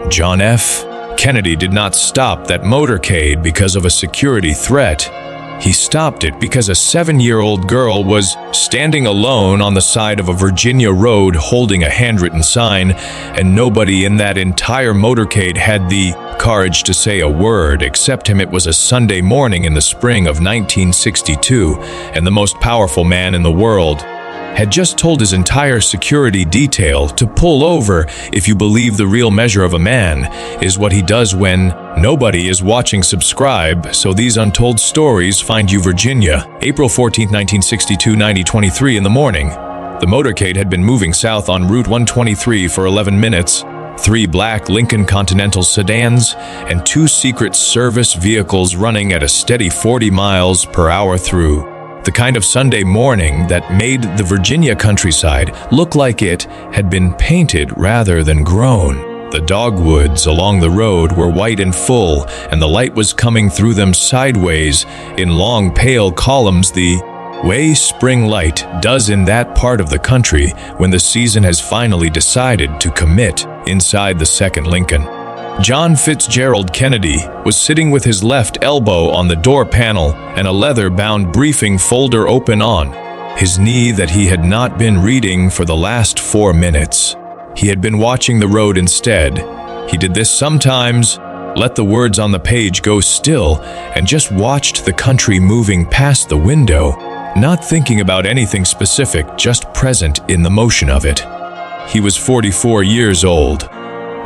John F. Kennedy did not stop that motorcade because of a security threat. He stopped it because a 7-year-old girl was standing alone on the side of a Virginia road holding a handwritten sign, and nobody in that entire motorcade had the courage to say a word except him. It was a Sunday morning in the spring of 1962, and the most powerful man in the world had just told his entire security detail to pull over. If you believe the real measure of a man is what he does when nobody is watching. Subscribe so these untold stories find you. Virginia, April 14, 1962, 9:23 in the morning. The motorcade had been moving south on Route 123 for 11 minutes. 3 black Lincoln Continental sedans and 2 Secret Service vehicles running at a steady 40 miles per hour through the kind of Sunday morning that made the Virginia countryside look like it had been painted rather than grown. The dogwoods along the road were white and full, and the light was coming through them sideways in long pale columns, the way spring light does in that part of the country when the season has finally decided to commit. Inside the second Lincoln, John Fitzgerald Kennedy was sitting with his left elbow on the door panel and a leather-bound briefing folder open on his knee that he had not been reading for the last 4 minutes. He had been watching the road instead. He did this sometimes, let the words on the page go still, and just watched the country moving past the window, not thinking about anything specific, just present in the motion of it. He was 44 years old.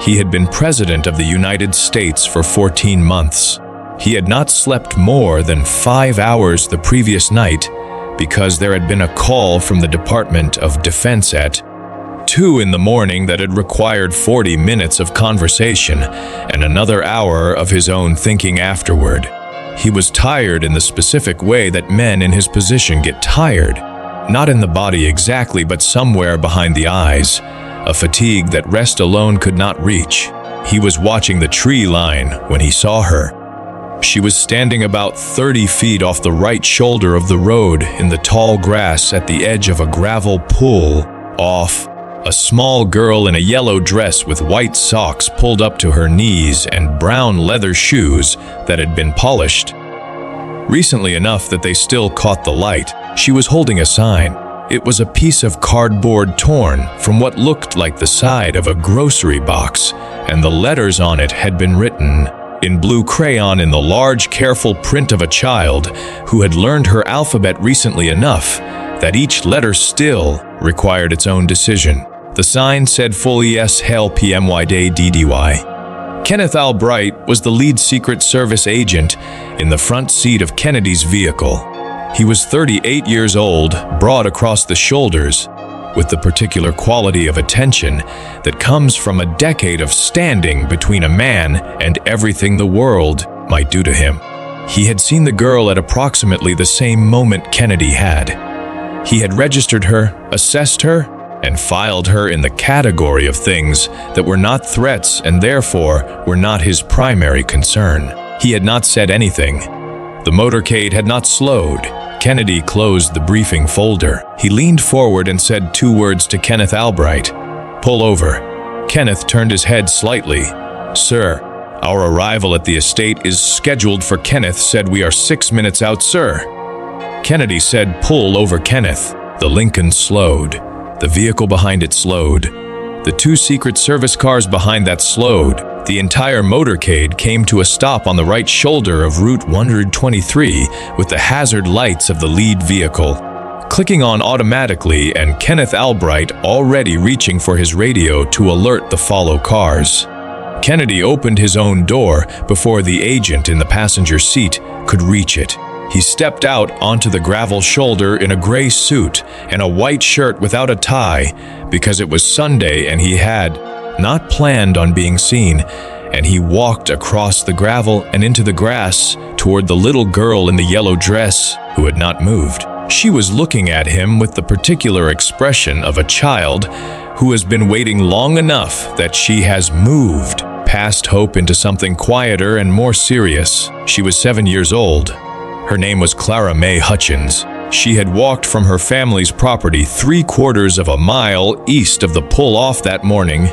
He had been President of the United States for 14 months. He had not slept more than 5 hours the previous night because there had been a call from the Department of Defense at 2 in the morning that had required 40 minutes of conversation and another hour of his own thinking afterward. He was tired in the specific way that men in his position get tired, not in the body exactly, but somewhere behind the eyes. A fatigue that rest alone could not reach. He was watching the tree line when he saw her. She was standing about 30 feet off the right shoulder of the road in the tall grass at the edge of a gravel pool. Off, a small girl in a yellow dress with white socks pulled up to her knees and brown leather shoes that had been polished recently enough that they still caught the light. She was holding a sign. It was a piece of cardboard torn from what looked like the side of a grocery box, and the letters on it had been written in blue crayon in the large, careful print of a child who had learned her alphabet recently enough that each letter still required its own decision. The sign said full ES Hail PMY Day DDY. Kenneth Albright was the lead Secret Service agent in the front seat of Kennedy's vehicle. He was 38 years old, broad across the shoulders, with the particular quality of attention that comes from a decade of standing between a man and everything the world might do to him. He had seen the girl at approximately the same moment Kennedy had. He had registered her, assessed her, and filed her in the category of things that were not threats and therefore were not his primary concern. He had not said anything. The motorcade had not slowed. Kennedy closed the briefing folder. He leaned forward and said 2 words to Kenneth Albright. "Pull over." Kenneth turned his head slightly. "Sir, our arrival at the estate is scheduled for." Kenneth said, "We are 6 minutes out, sir." Kennedy said, "Pull over, Kenneth." The Lincoln slowed. The vehicle behind it slowed. The 2 Secret Service cars behind that slowed. The entire motorcade came to a stop on the right shoulder of Route 123 with the hazard lights of the lead vehicle clicking on automatically and Kenneth Albright already reaching for his radio to alert the follow cars. Kennedy opened his own door before the agent in the passenger seat could reach it. He stepped out onto the gravel shoulder in a gray suit and a white shirt without a tie because it was Sunday and he had not planned on being seen, and he walked across the gravel and into the grass toward the little girl in the yellow dress who had not moved. She was looking at him with the particular expression of a child who has been waiting long enough that she has moved past hope into something quieter and more serious. She was 7 years old. Her name was Clara Mae Hutchins. She had walked from her family's property 3/4 of a mile east of the pull-off that morning,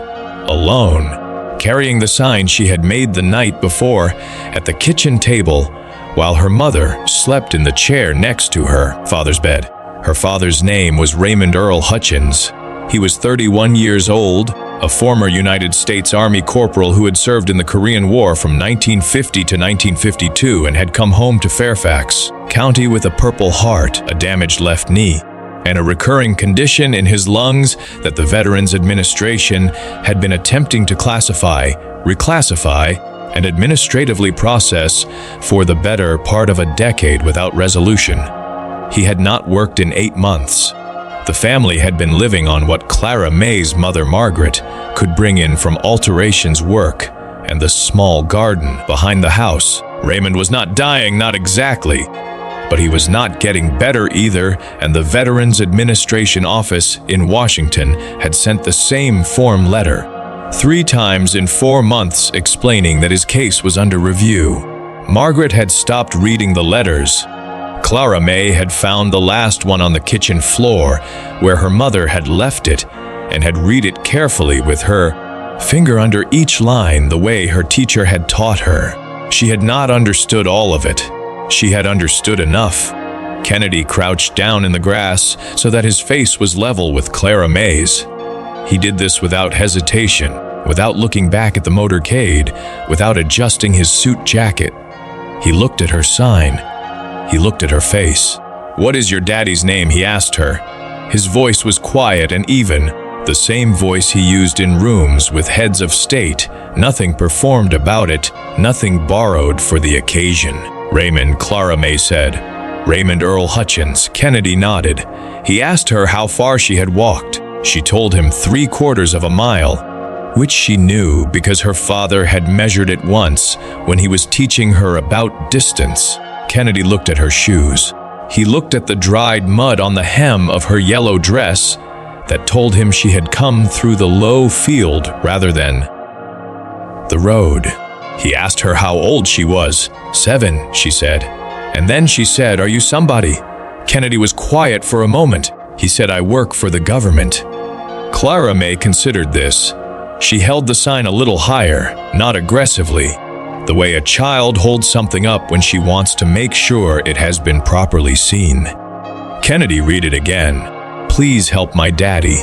alone. carrying the sign she had made the night before at the kitchen table while her mother slept in the chair next to her father's bed. Her father's name was Raymond Earl Hutchins. He was 31 years old, a former United States Army corporal who had served in the Korean War from 1950 to 1952 and had come home to Fairfax County with a Purple Heart, a damaged left knee, and a recurring condition in his lungs that the Veterans Administration had been attempting to classify, reclassify, and administratively process for the better part of a decade without resolution. He had not worked in 8 months. The family had been living on what Clara Mae's mother Margaret could bring in from alterations work and the small garden behind the house. Raymond was not dying, not exactly, but he was not getting better either, and the Veterans Administration office in Washington had sent the same form letter 3 times in 4 months explaining that his case was under review. Margaret had stopped reading the letters. Clara Mae had found the last one on the kitchen floor where her mother had left it and had read it carefully with her finger under each line the way her teacher had taught her. She had not understood all of it. She had understood enough. Kennedy crouched down in the grass so that his face was level with Clara Mae's. He did this without hesitation, without looking back at the motorcade, without adjusting his suit jacket. He looked at her sign. He looked at her face. "What is your daddy's name?" he asked her. His voice was quiet and even, the same voice he used in rooms with heads of state, nothing performed about it, nothing borrowed for the occasion. "Raymond," Clara Mae said. "Raymond Earl Hutchins." Kennedy nodded. He asked her how far she had walked. She told him 3/4 of a mile, which she knew because her father had measured it once when he was teaching her about distance. Kennedy looked at her shoes. He looked at the dried mud on the hem of her yellow dress that told him she had come through the low field rather than the road. He asked her how old she was. 7, she said. And then she said, "Are you somebody?" Kennedy was quiet for a moment. He said, "I work for the government." Clara Mae considered this. She held the sign a little higher, not aggressively, the way a child holds something up when she wants to make sure it has been properly seen. Kennedy read it again. "Please help my daddy."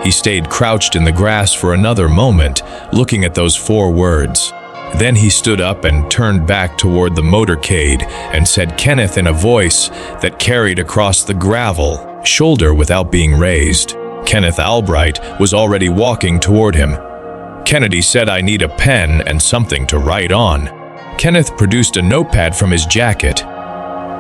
He stayed crouched in the grass for another moment, looking at those 4 words. Then he stood up and turned back toward the motorcade and said Kenneth in a voice that carried across the gravel, shoulder without being raised. Kenneth Albright was already walking toward him. Kennedy said, "I need a pen and something to write on." Kenneth produced a notepad from his jacket.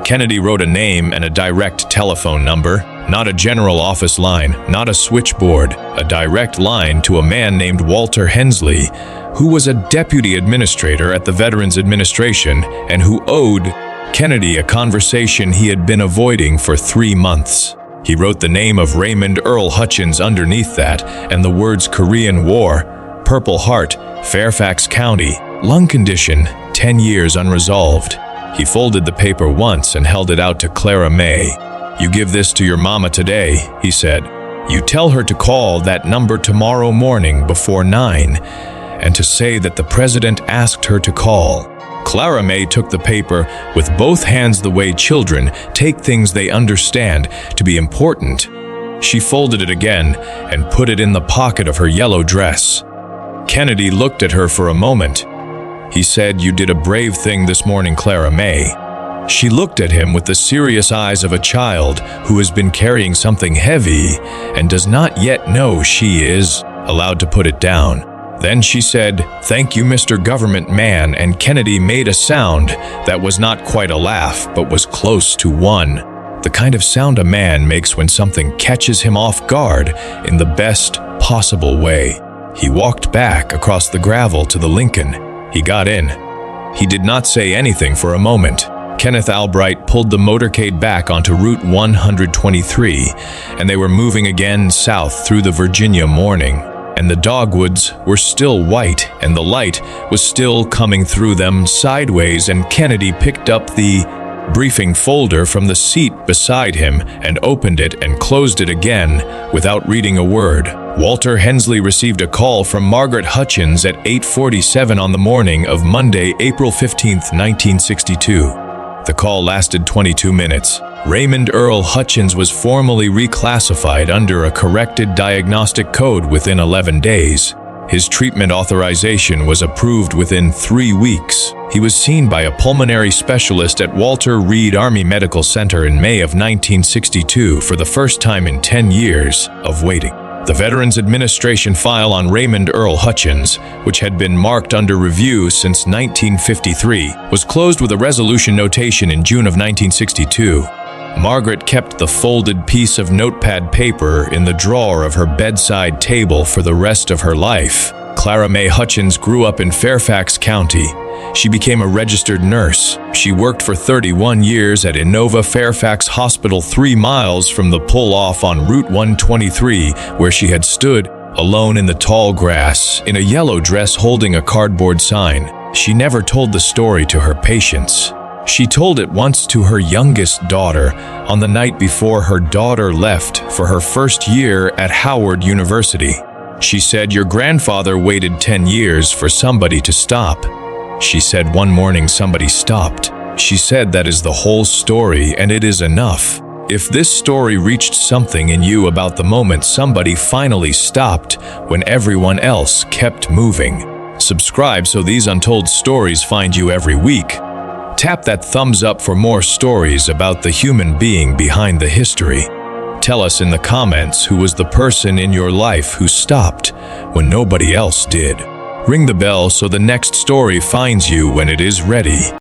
Kennedy wrote a name and a direct telephone number, not a general office line, not a switchboard, a direct line to a man named Walter Hensley, who was a deputy administrator at the Veterans Administration and who owed Kennedy a conversation he had been avoiding for 3 months. He wrote the name of Raymond Earl Hutchins underneath that and the words Korean War, Purple Heart, Fairfax County, lung condition, 10 years unresolved. He folded the paper once and held it out to Clara Mae. "You give this to your mama today," he said. "You tell her to call that number tomorrow morning before 9 and to say that the president asked her to call." Clara Mae took the paper with both hands the way children take things they understand to be important. She folded it again and put it in the pocket of her yellow dress. Kennedy looked at her for a moment. He said, "You did a brave thing this morning, Clara Mae." She looked at him with the serious eyes of a child who has been carrying something heavy and does not yet know she is allowed to put it down. Then she said, "Thank you, Mr. Government Man," and Kennedy made a sound that was not quite a laugh, but was close to one. The kind of sound a man makes when something catches him off guard in the best possible way. He walked back across the gravel to the Lincoln. He got in. He did not say anything for a moment. Kenneth Albright pulled the motorcade back onto Route 123, and they were moving again south through the Virginia morning. And the dogwoods were still white, and the light was still coming through them sideways, and Kennedy picked up the briefing folder from the seat beside him and opened it and closed it again without reading a word. Walter Hensley received a call from Margaret Hutchins at 8:47 on the morning of Monday, April 15, 1962. The call lasted 22 minutes. Raymond Earl Hutchins was formally reclassified under a corrected diagnostic code within 11 days. His treatment authorization was approved within 3 weeks. He was seen by a pulmonary specialist at Walter Reed Army Medical Center in May of 1962 for the first time in 10 years of waiting. The Veterans Administration file on Raymond Earl Hutchins, which had been marked under review since 1953, was closed with a resolution notation in June of 1962. Margaret kept the folded piece of notepad paper in the drawer of her bedside table for the rest of her life. Clara Mae Hutchins grew up in Fairfax County. She became a registered nurse. She worked for 31 years at Innova Fairfax Hospital 3 miles from the pull-off on Route 123, where she had stood, alone in the tall grass, in a yellow dress holding a cardboard sign. She never told the story to her patients. She told it once to her youngest daughter on the night before her daughter left for her first year at Howard University. She said, "Your grandfather waited 10 years for somebody to stop." She said one morning somebody stopped. She said that is the whole story, and it is enough. If this story reached something in you about the moment somebody finally stopped when everyone else kept moving. Subscribe so these untold stories find you every week. Tap that thumbs up for more stories about the human being behind the history. Tell us in the comments who was the person in your life who stopped when nobody else did. Ring the bell so the next story finds you when it is ready.